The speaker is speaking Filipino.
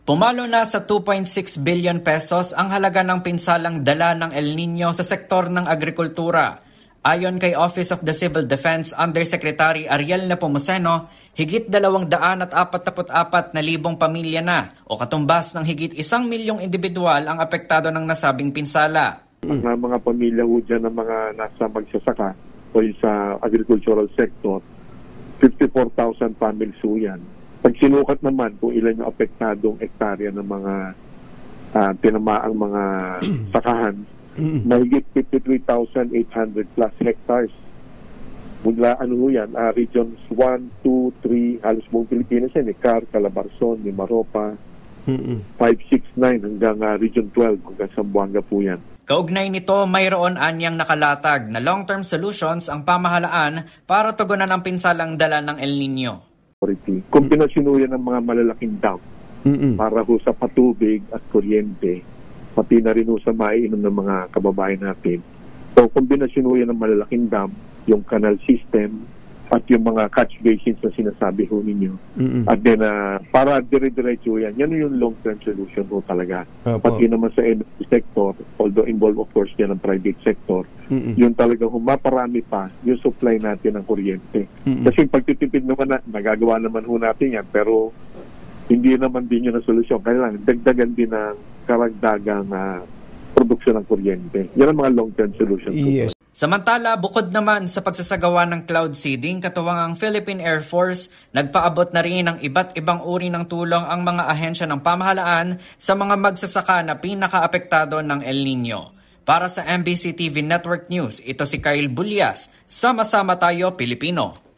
Pumalo na sa 2.6 billion pesos ang halaga ng pinsalang dala ng El Nino sa sektor ng agrikultura. Ayon kay Office of the Civil Defense Undersecretary Ariel Nepomuceno, higit 244,000 pamilya na o katumbas ng higit 1 milyong individual ang apektado ng nasabing pinsala. Ang mga pamilya ho dyan ng mga nasa magsasaka o sa agricultural sector, 54,000 families ho yan. Pag sinukat naman kung ilan yung apektadong ektarya ng mga tinamaang mga sakahan, mahigit 53,800 plus hectares. Mula regions 1, 2, 3, halos buong Pilipinas yan, Car, Calabarzon, Mimaropa, 5, 6, 9 hanggang Region 12, hanggang Zamboanga po yan. Kaugnay nito, mayroon anyang nakalatag na long-term solutions ang pamahalaan para tugunan ang pinsalang dala ng El Nino. Kombinasyon yan ng mga malalaking dam para ho sa patubig at kuryente, pati na rin ho sa maiinom ng mga kababayan natin. So kombinasyon yan ng malalaking dam, yung canal system, at yung mga catch basins na sinasabi ho ninyo. At then, para dire-diretso yan yung long-term solution ho talaga. Pati naman sa energy sector, although involved of course yan ang private sector, yun talaga maparami pa yung supply natin ng kuryente. Kasi pagtitipid naman nagagawa naman ho natin yan, pero hindi naman din yun ang solusyon. Kailangan dagdagan din ng karagdagang produksyon ng kuryente. Yan ang mga long-term solution. Yes. Samantala, bukod naman sa pagsasagawa ng cloud seeding, katuwang ang Philippine Air Force, nagpaabot na rin ng iba't ibang uri ng tulong ang mga ahensya ng pamahalaan sa mga magsasaka na pinakaapektado ng El Nino. Para sa MBC TV Network News, ito si Kyle Bulyas. Sama-sama tayo, Pilipino.